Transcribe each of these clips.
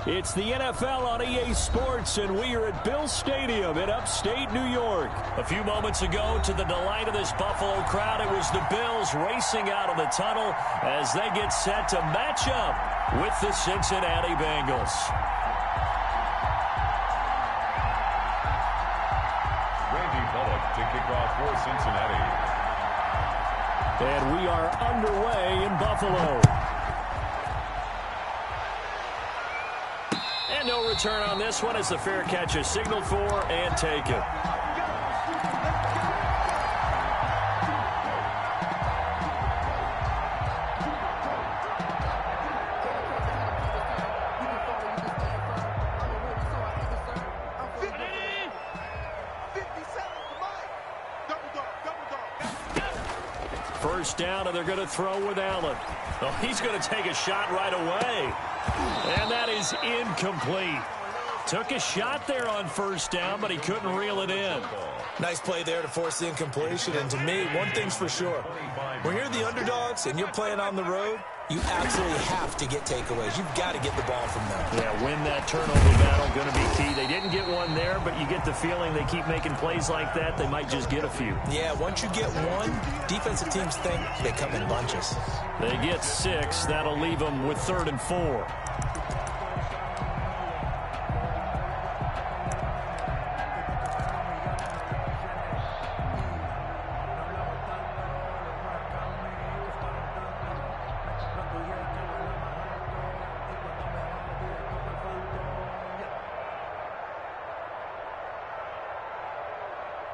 It's the NFL on EA Sports, and we are at Bill Stadium in upstate New York. A few moments ago, to the delight of this Buffalo crowd, it was the Bills racing out of the tunnel as they get set to match up with the Cincinnati Bengals. To kick off for Cincinnati. And we are underway in Buffalo. And no return on this one as the fair catch is signaled for and taken. First down, and they're going to throw with Allen. Oh, he's going to take a shot right away. And that is incomplete. Took a shot there on first down, but he couldn't reel it in. Nice play there to force the incompletion. And to me, one thing's for sure. When you're the underdogs and you're playing on the road, you absolutely have to get takeaways. You've got to get the ball from them. Yeah, win that turnover battle, going to be key. They didn't get one there, but you get the feeling they keep making plays like that, they might just get a few. Yeah, once you get one, defensive teams think they come in bunches. They get 6. That'll leave them with 3rd and 4.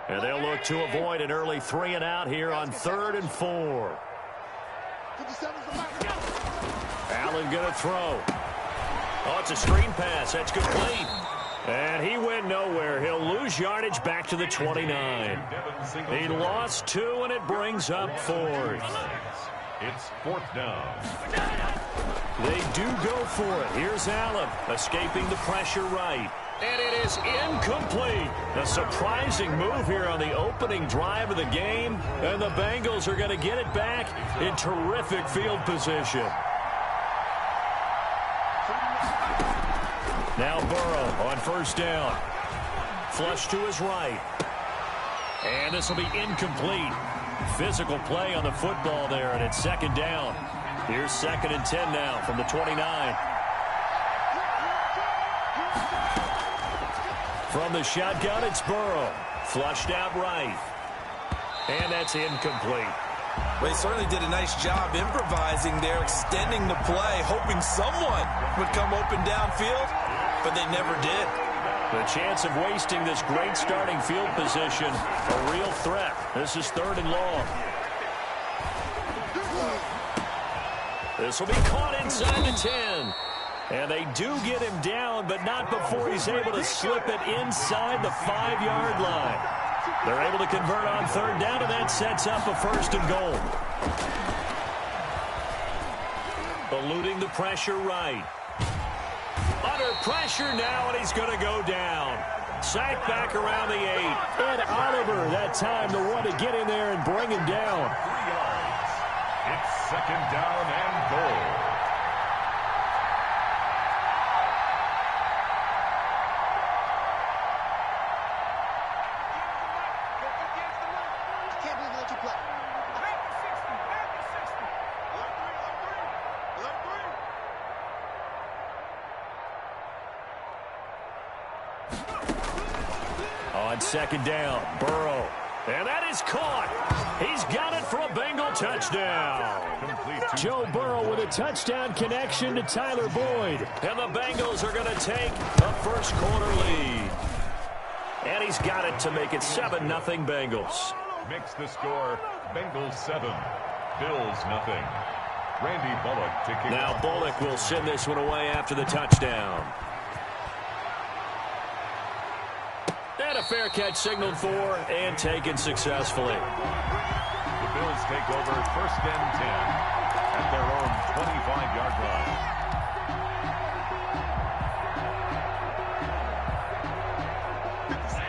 And they'll look to avoid an early 3 and out here on 3rd and 4. Allen going to throw. Oh, it's a screen pass. That's complete. And he went nowhere. He'll lose yardage back to the 29. He lost 2, and it brings up 4th. It's 4th down. They do go for it. Here's Allen, escaping the pressure right. And it is incomplete. A surprising move here on the opening drive of the game. And the Bengals are going to get it back in terrific field position. Now Burrow on first down. Flush to his right. And this will be incomplete. Physical play on the football there, and it's 2nd down. Here's 2nd and 10 now from the 29. From the shotgun, it's Burrow. Flushed out right. And that's incomplete. Well, he certainly did a nice job improvising there, extending the play, hoping someone would come open downfield, but they never did. The chance of wasting this great starting field position, a real threat. This is 3rd and long. This will be caught inside the 10. And they do get him down, but not before he's able to slip it inside the 5-yard line. They're able to convert on 3rd down, and that sets up a 1st and goal. Eluding the pressure right. Under pressure now, and he's going to go down. Sacked back around the 8. Ed Oliver, that time, the one to get in there and bring him down. 3 yards. It's 2nd down and goal. On 2nd down, Burrow. And that is caught. He's got it for a Bengal touchdown. Joe Burrow with a touchdown connection to Tyler Boyd. And the Bengals are going to take a 1st quarter lead. And he's got it to make it 7-0 Bengals. Makes the score Bengals 7, Bills nothing. Randy Bullock to kick Now off. Bullock will send this one away after the touchdown. And a fair catch signaled for and taken successfully. The Bills take over 1st and 10 at their own 25-yard line.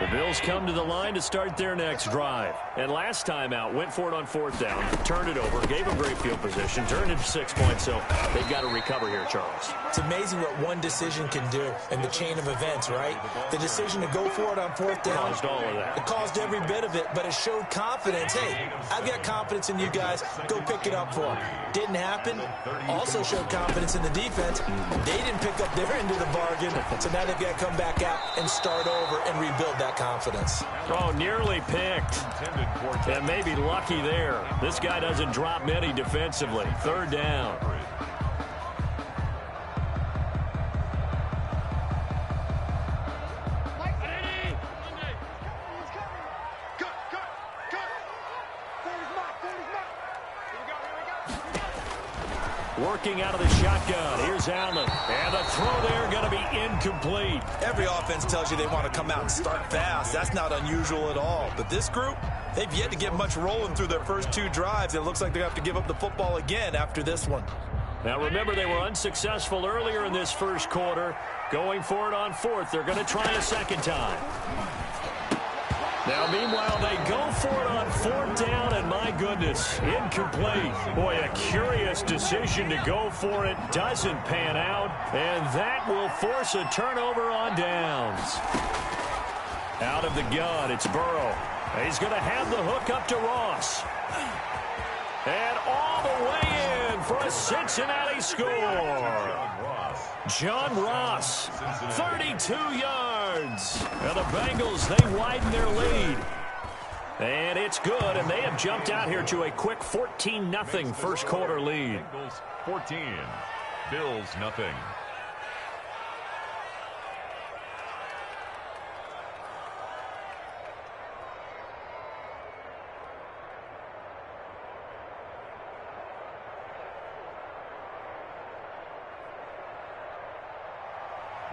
The Bills Bills come to the line to start their next drive. And last time out, went for it on 4th down, turned it over, gave them great field position, turned it 6 points, so they've got to recover here, Charles. It's amazing what one decision can do in the chain of events, right? The decision to go for it on 4th down. Caused all of that. It caused every bit of it, but it showed confidence. Hey, I've got confidence in you guys. Go pick it up for them. Didn't happen. Also showed confidence in the defense. They didn't pick up their end of the bargain, so now they've got to come back out and start over and rebuild that confidence. Oh, nearly picked. And maybe lucky there. This guy doesn't drop many defensively. 3rd down. Working out of the shotgun. Here's Allen. And the throw there going to be incomplete. Every offense tells you they want to come out and start fast. That's not unusual at all. But this group, they've yet to get much rolling through their first 2 drives. It looks like they have to give up the football again after this one. Now, remember, they were unsuccessful earlier in this first quarter. Going for it on 4th. They're going to try a second time. Now, meanwhile, they go for it on 4th down, and my goodness, incomplete. Boy, a curious decision to go for it. Doesn't pan out, and that will force a turnover on downs. Out of the gun, it's Burrow. He's going to have the hook up to Ross. And all the way in for a Cincinnati score. John Ross, 32 yards. And the Bengals, they widen their lead. And it's good, and they have jumped out here to a quick 14-0 first quarter lead. Bengals 14, Bills nothing.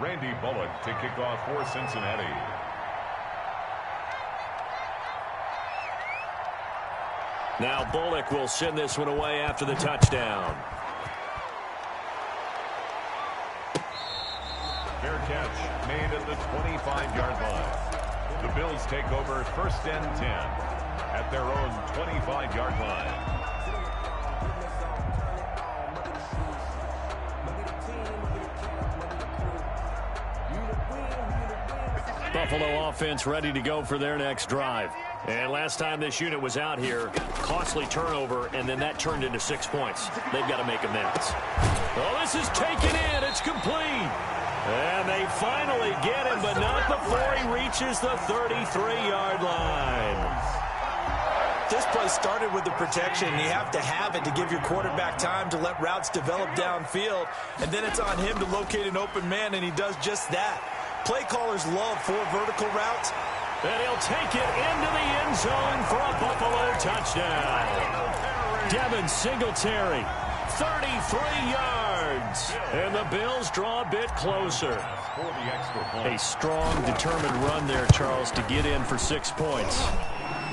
Randy Bullock to kick off for Cincinnati. Now Bullock will send this one away after the touchdown. Fair catch made at the 25-yard line. The Bills take over 1st and 10 at their own 25-yard line. Buffalo offense ready to go for their next drive. And last time this unit was out here, costly turnover, and then that turned into 6 points. They've got to make amends. Oh, this is taken in. It's complete. And they finally get him, but not before he reaches the 33-yard line. This play started with the protection. You have to have it to give your quarterback time to let routes develop downfield. And then it's on him to locate an open man, and he does just that. Play callers love 4 vertical routes. And he'll take it into the end zone for a Buffalo touchdown. Devin Singletary, 33 yards. And the Bills draw a bit closer. A strong, determined run there, Charles, to get in for 6 points.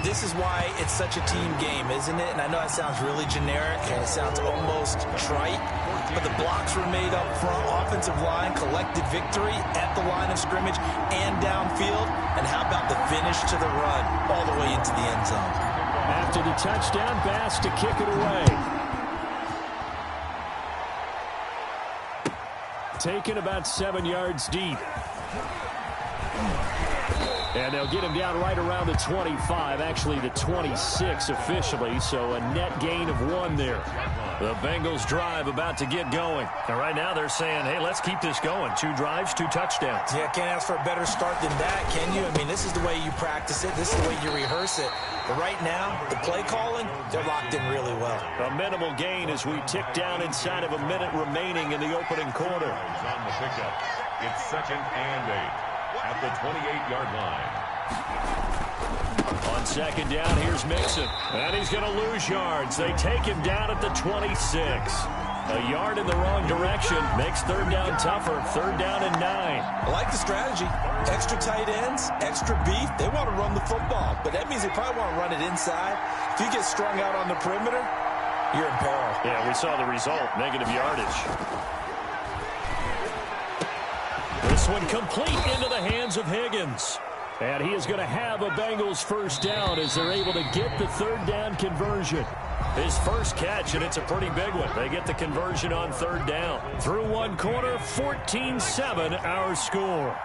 This is why it's such a team game, isn't it? And I know it sounds really generic and it sounds almost trite, but the blocks were made up front. Offensive line collected victory at the line of scrimmage and downfield. And how about the finish to the run all the way into the end zone? After the touchdown, Bass to kick it away. Taken about 7 yards deep. And they'll get him down right around the 25, actually the 26 officially, so a net gain of 1 there. The Bengals drive about to get going. And right now they're saying, hey, let's keep this going. 2 drives, 2 touchdowns. Yeah, can't ask for a better start than that, can you? I mean, this is the way you practice it. This is the way you rehearse it. But right now, the play calling, they're locked in really well. A minimal gain as we tick down inside of a minute remaining in the opening quarter. On the pickup, it's 2nd and 8. At the 28-yard line. On 2nd down, here's Mixon. And he's going to lose yards. They take him down at the 26. A yard in the wrong direction makes 3rd down tougher. 3rd down and 9. I like the strategy. Extra tight ends, extra beef. They want to run the football, but that means they probably want to run it inside. If you get strung out on the perimeter, you're in peril. Yeah, we saw the result. Negative yardage. This one complete into the hands of Higgins. And he is going to have a Bengals first down as they're able to get the third down conversion. His first catch, and it's a pretty big one. They get the conversion on third down. Through one quarter, 14-7 our score.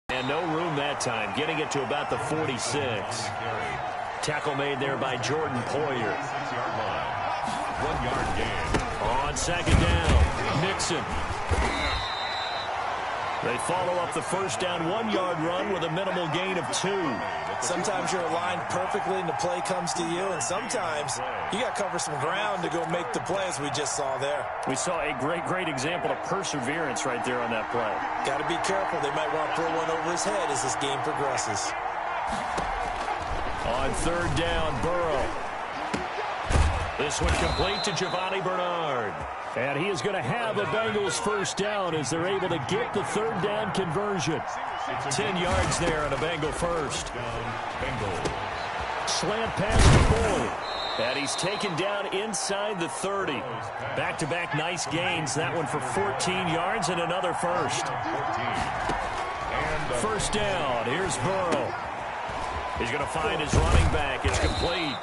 And no room that time, getting it to about the 46. Tackle made there by Jordan Poyer. 1 yard gain. On second down, Nixon. They follow up the first down 1 yard run with a minimal gain of 2. Sometimes you're aligned perfectly and the play comes to you, and sometimes you got to cover some ground to go make the play, as we just saw there. We saw a great example of perseverance right there on that play. Got to be careful. They might want to throw one over his head as this game progresses. On third down, Burrow. This one complete to Giovanni Bernard. And he is going to have a Bengals first down as they're able to get the third down conversion. 10 yards there on a Bengal first. Slant pass to Boyd. And he's taken down inside the 30. Back-to-back nice gains. That one for 14 yards and another first. First down. Here's Burrow. He's going to find his running back. It's complete.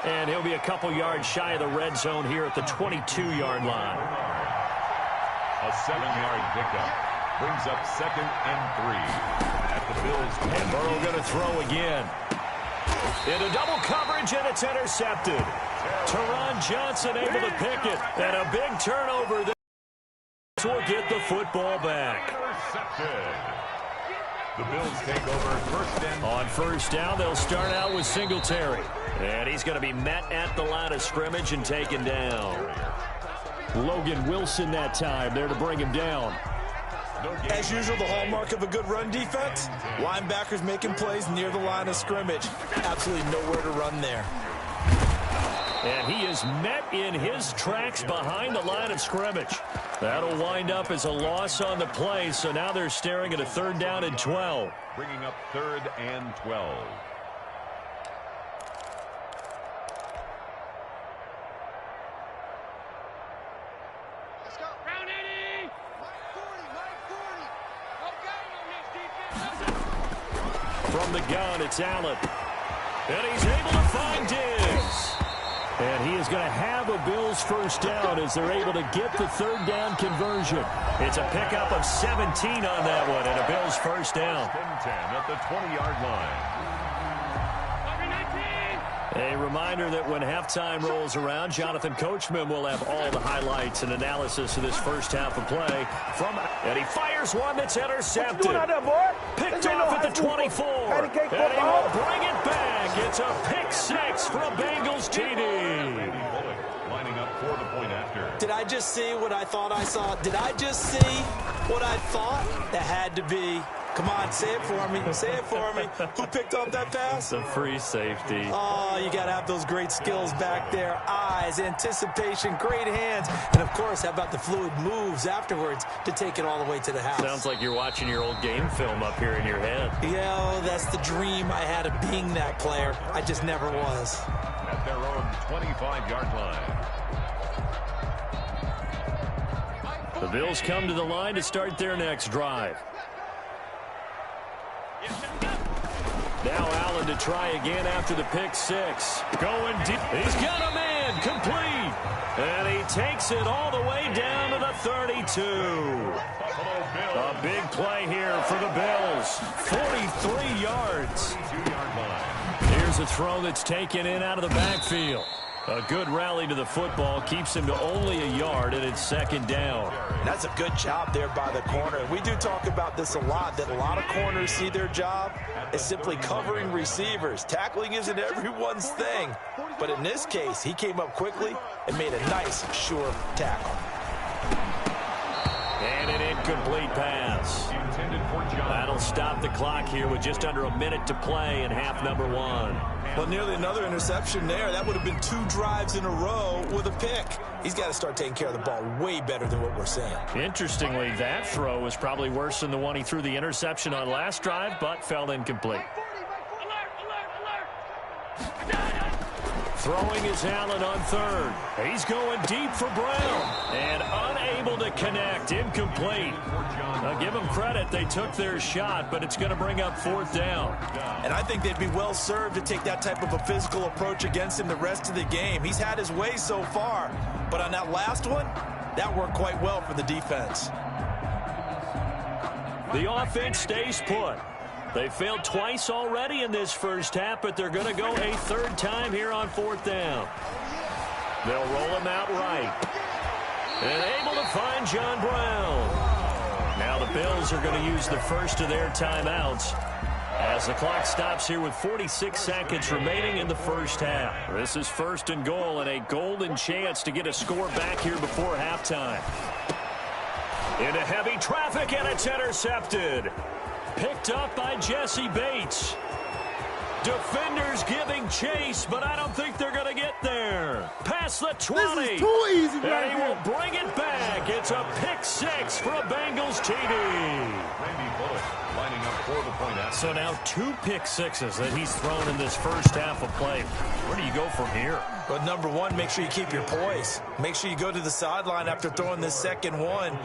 And he'll be a couple yards shy of the red zone here at the 22-yard line. A 7-yard pickup brings up 2nd and 3 at the Bills. And Burrow going to throw again. Into double coverage, and it's intercepted. Teron Johnson able to pick it. And a big turnover there. Will get the football back. Intercepted. The Bills take over first and... On first down, they'll start out with Singletary. And he's going to be met at the line of scrimmage and taken down. Logan Wilson that time there to bring him down. As usual, the hallmark of a good run defense, linebackers making plays near the line of scrimmage. Absolutely nowhere to run there. And he is met in his tracks behind the line of scrimmage. That'll wind up as a loss on the play, so now they're staring at a third down and 12. Bringing up 3rd and 12. Let's go. Round 80. Mike 40. From the gun, it's Allen. And he's able to find Diggs. And he is going to have a Bills first down as they're able to get the third down conversion. It's a pickup of 17 on that one and a Bills first down. 10 at the 20-yard line. A reminder that when halftime rolls around, Jonathan Coachman will have all the highlights and analysis of this first half of play. And he fires one that's intercepted. Picked off at the 24. And he will bring it back. It's a pick 6 for a Bengals TD. Lining up for the point after. Did I just see what I thought I saw? Did I just see what I thought? That had to be. Come on, say it for me. Say it for me. Who picked up that pass? The free safety. Oh, you got to have those great skills back there. Eyes, anticipation, great hands. And, of course, how about the fluid moves afterwards to take it all the way to the house? Sounds like you're watching your old game film up here in your head. Yeah, that's the dream I had of being that player. I just never was. At their own 25-yard line. The Bills come to the line to start their next drive. Now Allen to try again after the pick 6. Going deep. He's got a man complete. And he takes it all the way down to the 32. A big play here for the Bills. 43 yards. Here's a throw that's taken in out of the backfield. A good rally to the football keeps him to only a yard, and it's second down. And that's a good job there by the corner. And we do talk about this a lot, that a lot of corners see their job as simply covering receivers. Tackling isn't everyone's thing. But in this case, he came up quickly and made a nice, sure tackle. And an incomplete pass. That'll stop the clock here with just under a minute to play in half number 1. Well, nearly another interception there. That would have been 2 drives in a row with a pick. He's got to start taking care of the ball way better than what we're seeing. Interestingly, that throw was probably worse than the one he threw the interception on last drive, but fell incomplete. Throwing is Allen on third. He's going deep for Brown. And unable to connect. Incomplete. Now give them credit. They took their shot, but it's going to bring up fourth down. And I think they'd be well served to take that type of a physical approach against him the rest of the game. He's had his way so far. But on that last one, that worked quite well for the defense. The offense stays put. They failed twice already in this first half, but they're going to go a third time here on fourth down. They'll roll him out right. And able to find John Brown. Now the Bills are going to use the first of their timeouts as the clock stops here with 46 seconds remaining in the first half. This is first and goal and a golden chance to get a score back here before halftime. Into heavy traffic, and it's intercepted. Picked up by Jesse Bates. Defenders giving chase, but I don't think they're going to get there. Past the 20. This is too easy, and he will bring it back. It's a pick six for a Bengals TD. Randy Bullock lining up for the point after. So now 2 pick sixes that he's thrown in this first half of play. Where do you go from here? But number one, make sure you keep your poise. Make sure you go to the sideline after throwing this second one,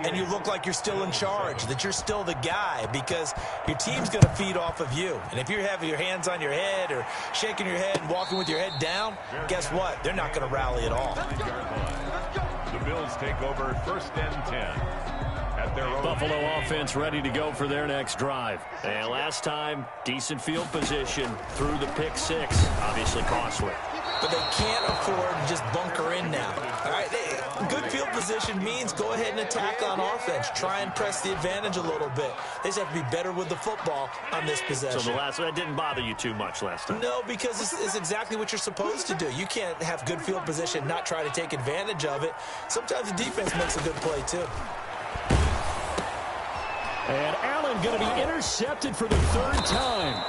and you look like you're still in charge, that you're still the guy, because your team's going to feed off of you. And if you're having your hands on your head or shaking your head and walking with your head down, guess what? They're not going to rally at all. The Bills take over first and 10. At their own. Buffalo offense ready to go for their next drive. And last time, decent field position through the pick six. Obviously costly. But they can't afford to just bunker in now. All right, good field position means go ahead and attack on offense. Try and press the advantage a little bit. They just have to be better with the football on this possession. So that didn't bother you too much last time? No, because it's exactly what you're supposed to do. You can't have good field position, not try to take advantage of it. Sometimes the defense makes a good play, too. And Allen going to be intercepted for the third time.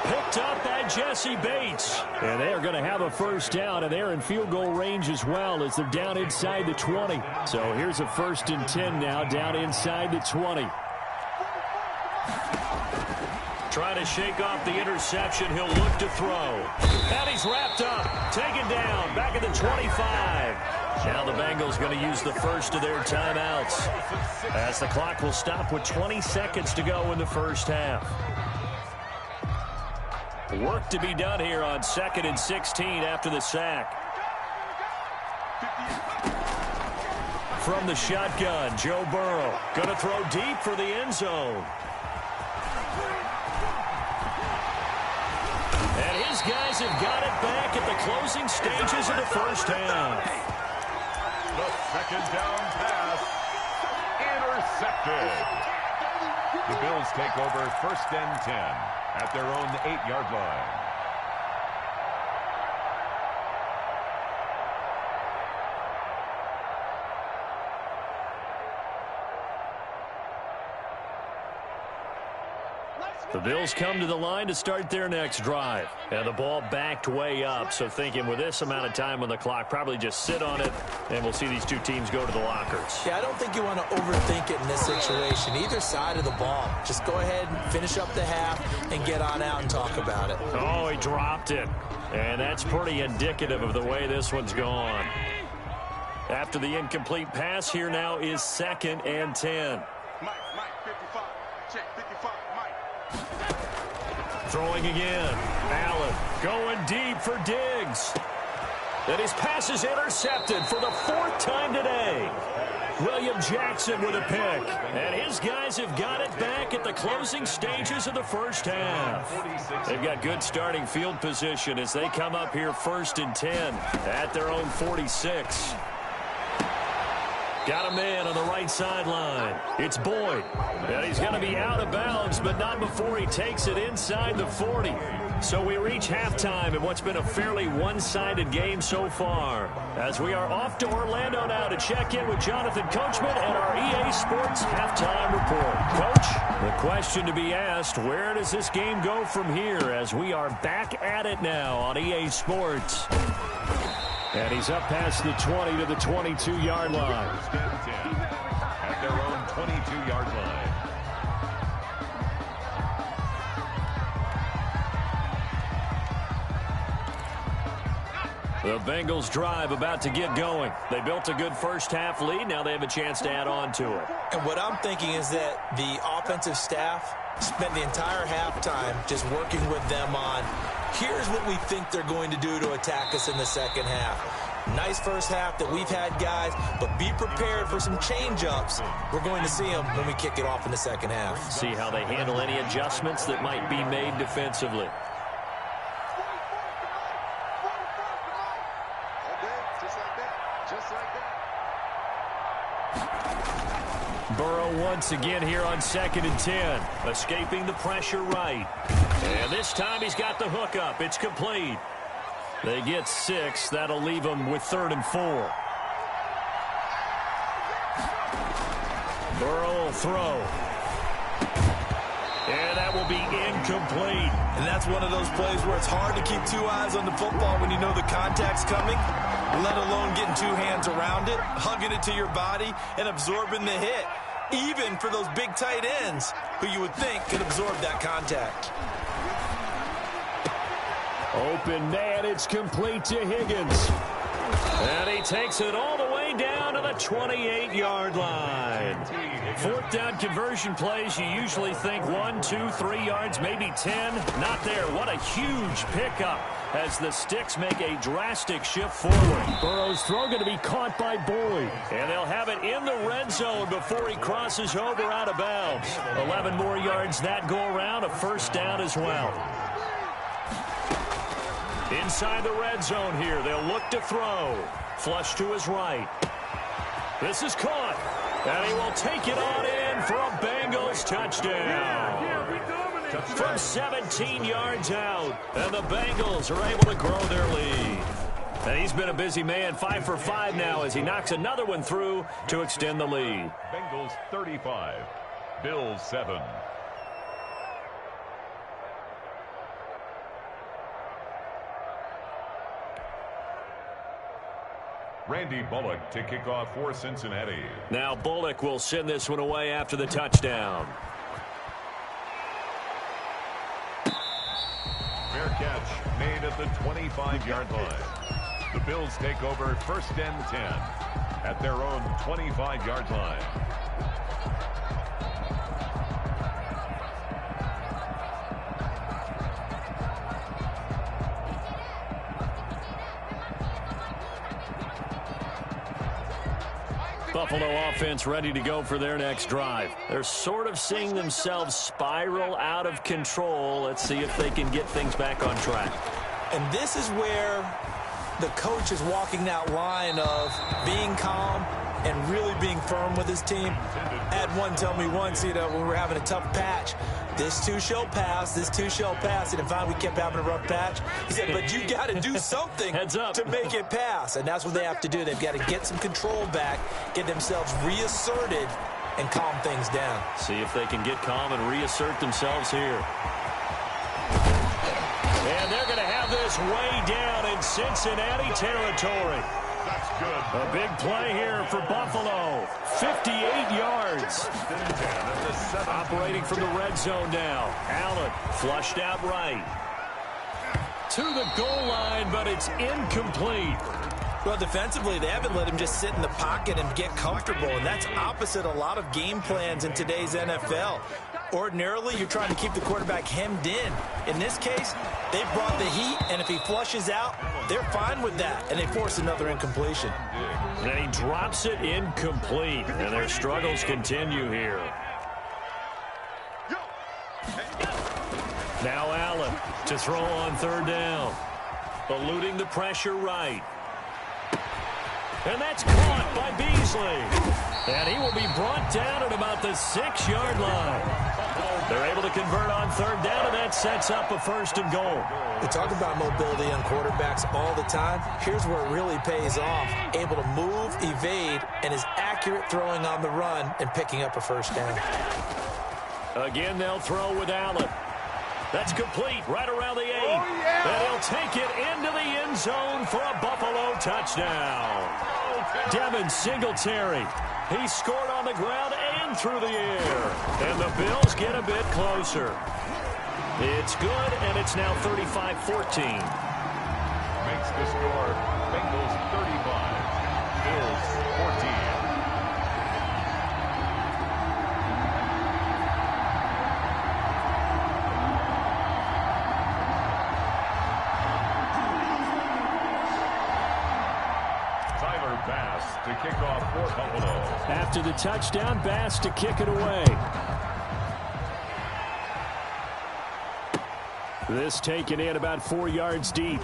Picked up by Jesse Bates. And they are going to have a first down, and they're in field goal range as well as they're down inside the 20. So here's a first and 10 now, down inside the 20. Trying to shake off the interception. He'll look to throw. And he's wrapped up. Taken down. Back at the 25. Now the Bengals going to use the first of their timeouts as the clock will stop with 20 seconds to go in the first half. Work to be done here on 2nd and 16 after the sack. From the shotgun, Joe Burrow going to throw deep for the end zone. And his guys have got it back at the closing stages of the first half. The second down pass intercepted. The Bills take over first and 10 at their own 8-yard line. The Bills come to the line to start their next drive. And the ball backed way up, so thinking with this amount of time on the clock, probably just sit on it, and we'll see these two teams go to the lockers. Yeah, I don't think you want to overthink it in this situation. Either side of the ball. Just go ahead and finish up the half and get on out and talk about it. Oh, he dropped it. And that's pretty indicative of the way this one's gone. After the incomplete pass, here now is 2nd and 10. Mike, 55. Check, 55, Mike. Throwing again. Allen going deep for Diggs. And his pass is intercepted for the 4th time today. William Jackson with a pick. And his guys have got it back at the closing stages of the first half. They've got good starting field position as they come up here 1st and 10 at their own 46. Got a man on the right sideline. It's Boyd. And he's going to be out of bounds, but not before he takes it inside the 40. So we reach halftime in what's been a fairly one-sided game so far. As we are off to Orlando now to check in with Jonathan Coachman and our EA Sports halftime report. Coach, the question to be asked, where does this game go from here as we are back at it now on EA Sports? And he's up past the 20 to the 22-yard line. At their own 22-yard line. The Bengals drive about to get going. They built a good first-half lead. Now they have a chance to add on to it. And what I'm thinking is that the offensive staff spent the entire halftime just working with them on, here's what we think they're going to do to attack us in the second half. Nice first half that we've had, guys, but be prepared for some change-ups. We're going to see them when we kick it off in the second half. See how they handle any adjustments that might be made defensively. Burrow once again here on 2nd and 10. Escaping the pressure right. And this time he's got the hook up. It's complete. They get 6. That'll leave them with 3rd and 4. Burrow will throw. And that will be incomplete. And that's one of those plays where it's hard to keep 2 eyes on the football when you know the contact's coming, let alone getting 2 hands around it, hugging it to your body, and absorbing the hit. Even for those big tight ends who you would think could absorb that contact. Open man, it's complete to Higgins. And he takes it all the way down to the 28-yard line. 4th down conversion plays, you usually think 1, 2, 3 yards, maybe 10. Not there. What a huge pickup as the sticks make a drastic shift forward. Burrow's throw going to be caught by Boyd. And they'll have it in the red zone before he crosses over out of bounds. 11 more yards that go around, a 1st down as well. Inside the red zone here, they'll look to throw. Flush to his right. This is caught. And he will take it on in for a Bengals touchdown. From 17 yards out. And the Bengals are able to grow their lead. And he's been a busy man, 5 for 5 now as he knocks another one through to extend the lead. Bengals 35, Bills 7. Randy Bullock to kick off for Cincinnati. Now Bullock will send this one away after the touchdown. Fair catch made at the 25-yard line. The Bills take over 1st and 10 at their own 25-yard line. Buffalo offense ready to go for their next drive. They're sort of seeing themselves spiral out of control. Let's see if they can get things back on track. And this is where the coach is walking that line of being calm and really being firm with his team. I had one tell me once, when we were having a tough patch, this too shall pass, this too shall pass. And finally we kept having a rough patch. He said, but you got to do something to make it pass. And that's what they have to do. They've got to get some control back, get themselves reasserted, and calm things down. See if they can get calm and reassert themselves here. And they're going to have this way down in Cincinnati territory. That's good. A big play here for Buffalo. 58 yards. Operating from the red zone now. Allen flushed out right. To the goal line, but it's incomplete. Well, defensively, they haven't let him just sit in the pocket and get comfortable, and that's opposite a lot of game plans in today's NFL. Ordinarily, you're trying to keep the quarterback hemmed in. In this case, they brought the heat, and if he flushes out, they're fine with that, and they force another incompletion. And he drops it incomplete, and their struggles continue here. Now Allen to throw on 3rd down. Eluding the pressure right. And that's caught by Beasley. And he will be brought down at about the 6-yard line. They're able to convert on 3rd down, and that sets up a 1st and goal. We talk about mobility on quarterbacks all the time. Here's where it really pays off. Able to move, evade, and is accurate throwing on the run and picking up a 1st down. Again, they'll throw with Allen. That's complete right around the 8. And he'll take it into the end zone for a Buffalo touchdown. Devin Singletary. He scored on the ground and through the air. And the Bills get a bit closer. It's good, and it's now 35-14. Makes the score, Bengals 35, Bills 14. Bass to kick off for Buffalo. After the touchdown, Bass to kick it away. This taken in about 4 yards deep.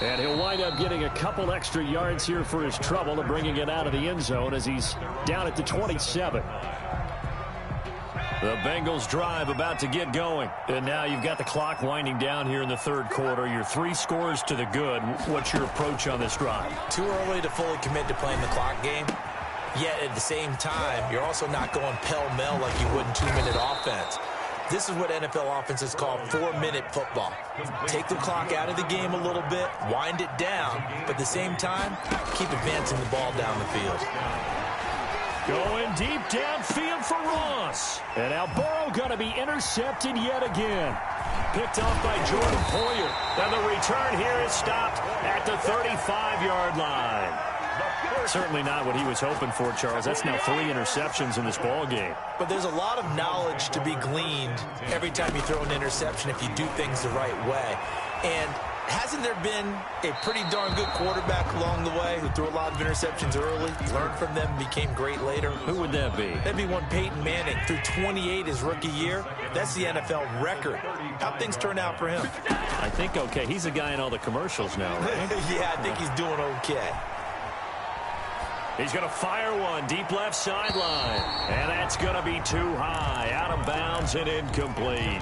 And he'll wind up getting a couple extra yards here for his trouble and bringing it out of the end zone as he's down at the 27. The Bengals drive about to get going. And now you've got the clock winding down here in the third quarter. You're 3 scores to the good. What's your approach on this drive? Too early to fully commit to playing the clock game. Yet at the same time, you're also not going pell-mell like you would in 2-minute offense. This is what NFL offenses call 4-minute football. Take the clock out of the game a little bit, wind it down, but at the same time, keep advancing the ball down the field. Going deep downfield for Ross. And now Burrow going to be intercepted yet again. Picked off by Jordan Poyer. And the return here is stopped at the 35-yard line. Certainly not what he was hoping for, Charles. That's now 3 interceptions in this ball game. But there's a lot of knowledge to be gleaned every time you throw an interception if you do things the right way. And hasn't there been a pretty darn good quarterback along the way who threw a lot of interceptions early, learned from them, became great later? Who would that be? That'd be one Peyton Manning, threw 28 his rookie year. That's the NFL record. How'd things turn out for him? I think okay. He's a guy in all the commercials now, right? Yeah, I think he's doing okay. He's going to fire one deep left sideline. And that's going to be too high. Out of bounds and incomplete.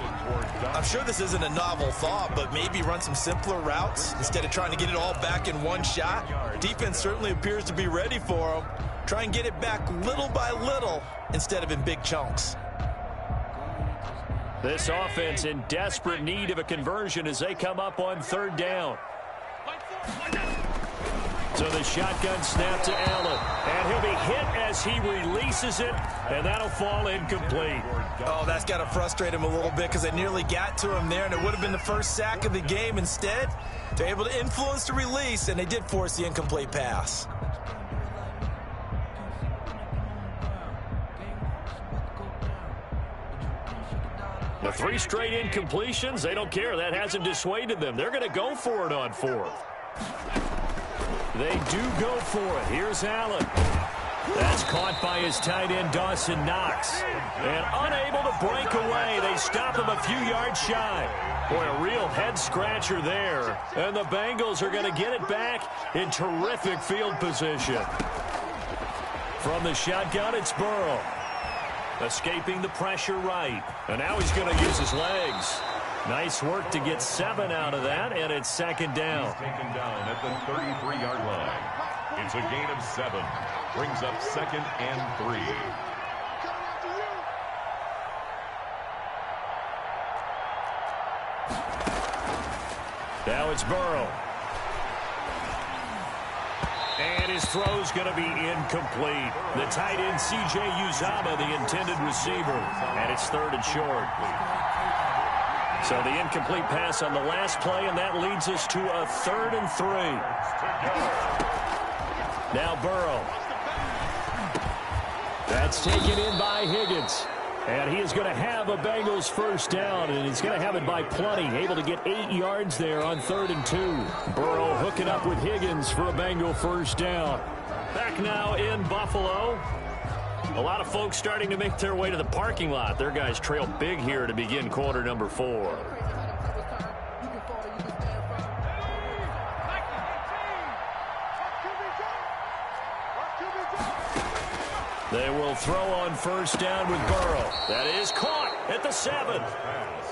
I'm sure this isn't a novel thought, but maybe run some simpler routes instead of trying to get it all back in one shot. Defense certainly appears to be ready for him. Try and get it back little by little instead of in big chunks. This offense in desperate need of a conversion as they come up on 3rd down. So the shotgun snap to Allen. And he'll be hit as he releases it. And that'll fall incomplete. Oh, that's got to frustrate him a little bit because they nearly got to him there. And it would have been the first sack of the game. Instead, they're able to influence the release. And they did force the incomplete pass. The 3 straight incompletions, they don't care. That hasn't dissuaded them. They're going to go for it on 4th. They do go for it. Here's Allen. That's caught by his tight end, Dawson Knox. And unable to break away. They stop him a few yards shy. Boy, a real head-scratcher there. And the Bengals are going to get it back in terrific field position. From the shotgun, it's Burrow. Escaping the pressure right. And now he's going to use his legs. Nice work to get 7 out of that, and it's 2nd down. He's taken down at the 33-yard line. It's a gain of 7. Brings up 2nd and 3. Now it's Burrow. And his throw's going to be incomplete. The tight end, C.J. Uzomah, the intended receiver. And it's 3rd and short. So the incomplete pass on the last play, and that leads us to a 3rd and 3. Now Burrow. That's taken in by Higgins. And he is going to have a Bengals 1st down, and he's going to have it by plenty. Able to get 8 yards there on 3rd and 2. Burrow hooking up with Higgins for a Bengal 1st down. Back now in Buffalo. A lot of folks starting to make their way to the parking lot. Their guys trail big here to begin quarter number 4. They will throw on 1st down with Burrow. That is caught at the 7.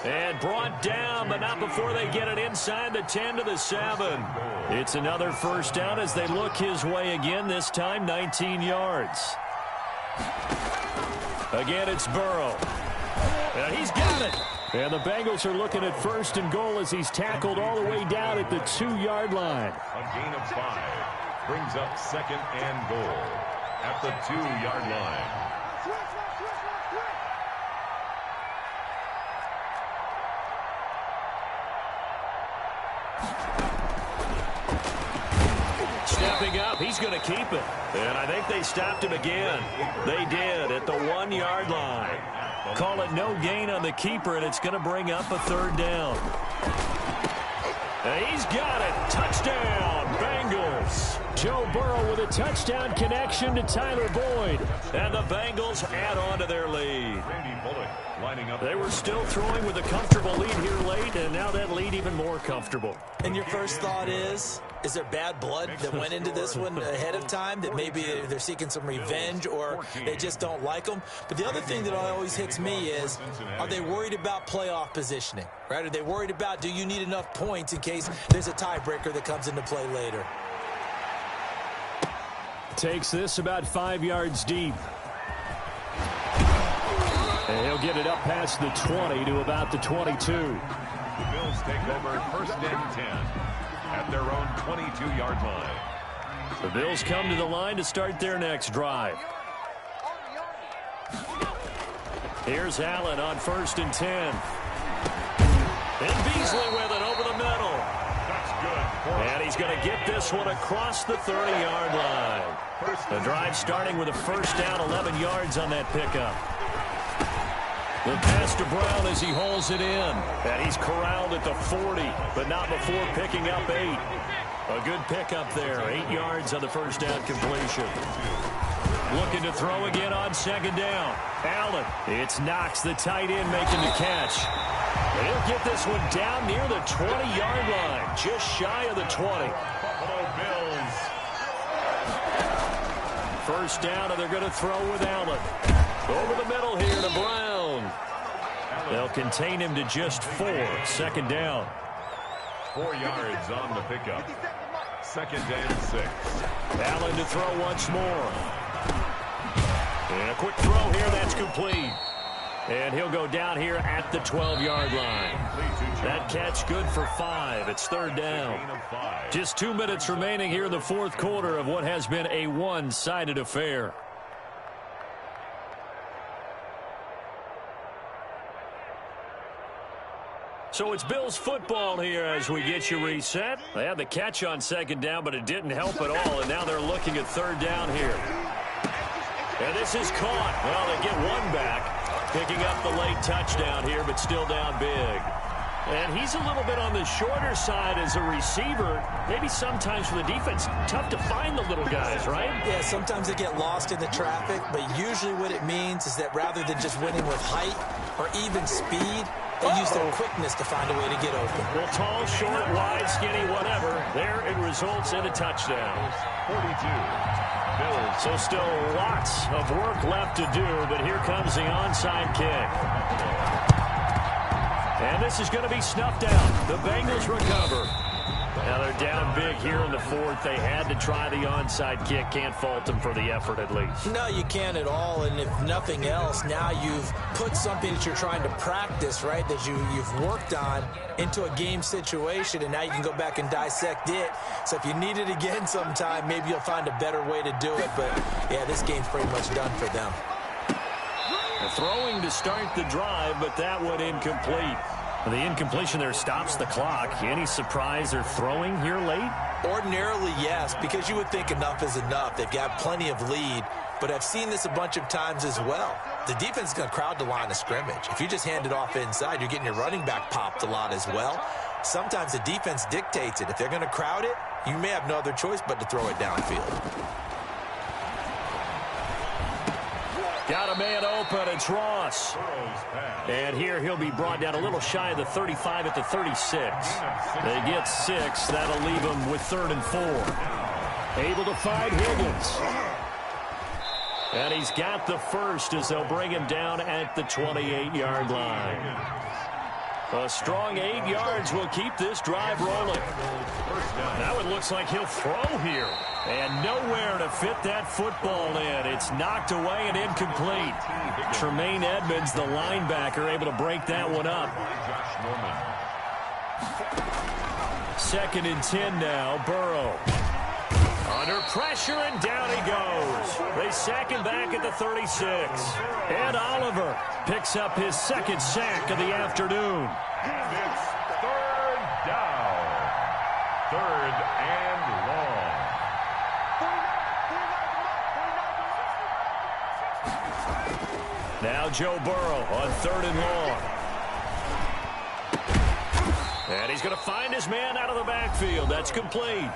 And brought down, but not before they get it inside the 10 to the 7. It's another 1st down as they look his way again, this time 19 yards. Again, it's Burrow. And he's got it. And the Bengals are looking at 1st and goal as he's tackled all the way down at the 2-yard line. A gain of 5. Brings up 2nd and goal at the 2-yard line. up. He's going to keep it. And I think they stopped him again. They did at the 1-yard line. Call it no gain on the keeper, and it's going to bring up a third down. And he's got it. Touchdown, Bengals. Joe Burrow with a touchdown connection to Tyler Boyd. And the Bengals add on to their lead. They were still throwing with a comfortable lead here late, and now that lead even more comfortable. And your first thought is there bad blood that went into this one ahead of time, that maybe they're seeking some revenge or they just don't like them? But the other thing that always hits me is, are they worried about playoff positioning, right? Are they worried about, do you need enough points in case there's a tiebreaker that comes into play later? Takes this about 5 yards deep. And he'll get it up past the 20 to about the 22. The Bills take over first and 10 at their own 22-yard line. The Bills come to the line to start their next drive. Here's Allen on first and 10. And Beasley with it over the middle. That's good. And he's going to get this one across the 30-yard line. The drive starting with a first down, 11 yards on that pickup. The pass to Brown as he hauls it in. And he's corralled at the 40, but not before picking up 8. A good pickup there, 8 yards on the first down completion. Looking to throw again on second down. Allen, it's Knox, the tight end, making the catch. And he'll get this one down near the 20-yard line, just shy of the 20. Buffalo Bills. First down, and they're going to throw with Allen. Over the middle here to Brown. They'll contain him to just 4. Second down. 4 yards on the pickup. Second and 6. Allen to throw once more. And a quick throw here, that's complete. And he'll go down here at the 12-yard line. That catch good for 5. It's third down. Just 2 minutes remaining here in the fourth quarter of what has been a one-sided affair. So it's Bills football here as we get you reset. They had the catch on second down, but it didn't help at all, and now they're looking at third down here. And this is caught. Well, they get one back, picking up the late touchdown here, but still down big. And he's a little bit on the shorter side as a receiver. Maybe sometimes for the defense, tough to find the little guys, right? Yeah, sometimes they get lost in the traffic, but usually what it means is that rather than just winning with height or even speed, they use their quickness to find a way to get open. Well, tall, short, wide, skinny, whatever. There it results in a touchdown. 42. Bills. So still lots of work left to do, but here comes the onside kick. And this is going to be snuffed out. The Bengals recover. Now they're down big here in the fourth. They had to try the onside kick. Can't fault them for the effort at least. No, you can't at all. And if nothing else, now you've put something that you're trying to practice, right, that you've worked on into a game situation, and now you can go back and dissect it. So if you need it again sometime, maybe you'll find a better way to do it. But, yeah, this game's pretty much done for them. Throwing to start the drive, but that one incomplete. The incompletion there stops the clock. Any surprise they're throwing here late? Ordinarily, yes, because you would think enough is enough. They've got plenty of lead, but I've seen this a bunch of times as well. The defense is going to crowd the line of scrimmage. If you just hand it off inside, you're getting your running back popped a lot as well. Sometimes the defense dictates it. If they're going to crowd it, you may have no other choice but to throw it downfield. Got a man open. It's Ross. And here he'll be brought down a little shy of the 35 at the 36. They get 6. That'll leave them with 3rd and 4. Able to find Higgins. And he's got the first as they'll bring him down at the 28-yard line. A strong 8 yards will keep this drive rolling. Now it looks like he'll throw here. And nowhere to fit that football in. It's knocked away and incomplete. Tremaine Edmonds, the linebacker, able to break that one up. 2nd and 10 now, Burrow. Under pressure, and down he goes. They sack him back at the 36. And Oliver picks up his 2nd sack of the afternoon. And it's 3rd down. 3rd and long. Now Joe Burrow on 3rd and long. And he's going to find his man out of the backfield. That's complete.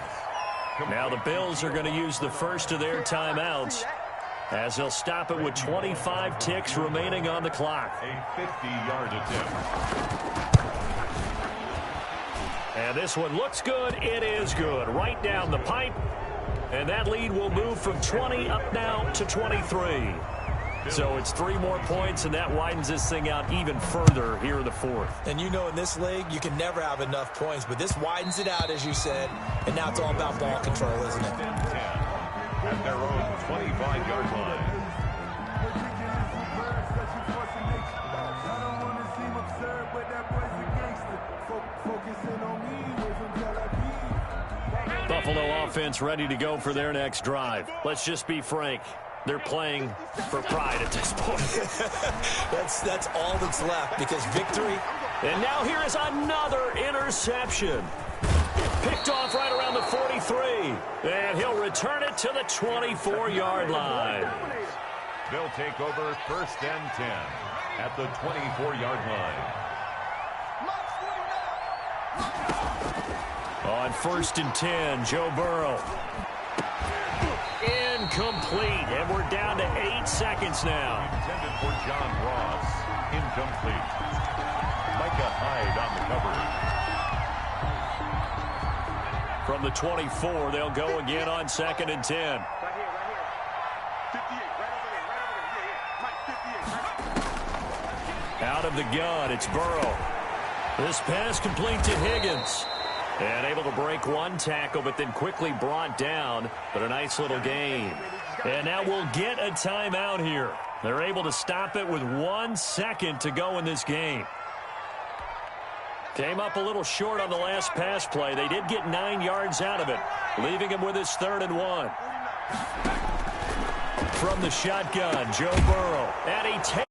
Now the Bills are going to use the first of their timeouts as they'll stop it with 25 ticks remaining on the clock. A 50-yard attempt. And this one looks good. It is good. Right down the pipe. And that lead will move from 20 up now to 23. So it's 3 more points, and that widens this thing out even further here in the 4th. And you know in this league, you can never have enough points, but this widens it out, as you said, and now it's all about ball control, isn't it? 10 at their own 25-yard line. Buffalo offense ready to go for their next drive. Let's just be frank. They're playing for pride at this point. That's all that's left, because victory. And now here is another interception. Picked off right around the 43. And he'll return it to the 24-yard line. They'll take over 1st and 10 at the 24-yard line. On 1st and 10, Joe Burrow. Incomplete, and we're down to 8 seconds now. Intended for John Ross. Incomplete. Micah Hyde on the cover. From the 24, they'll go again on 2nd and 10. Right here, right here. 58, right over there, right over there. Yeah, yeah. Mike, 58, right. Out of the gun, it's Burrow. This pass complete to Higgins. And able to break one tackle, but then quickly brought down. But a nice little gain. And now we'll get a timeout here. They're able to stop it with 1 second to go in this game. Came up a little short on the last pass play. They did get 9 yards out of it, leaving him with his 3rd and 1. From the shotgun, Joe Burrow. And he takes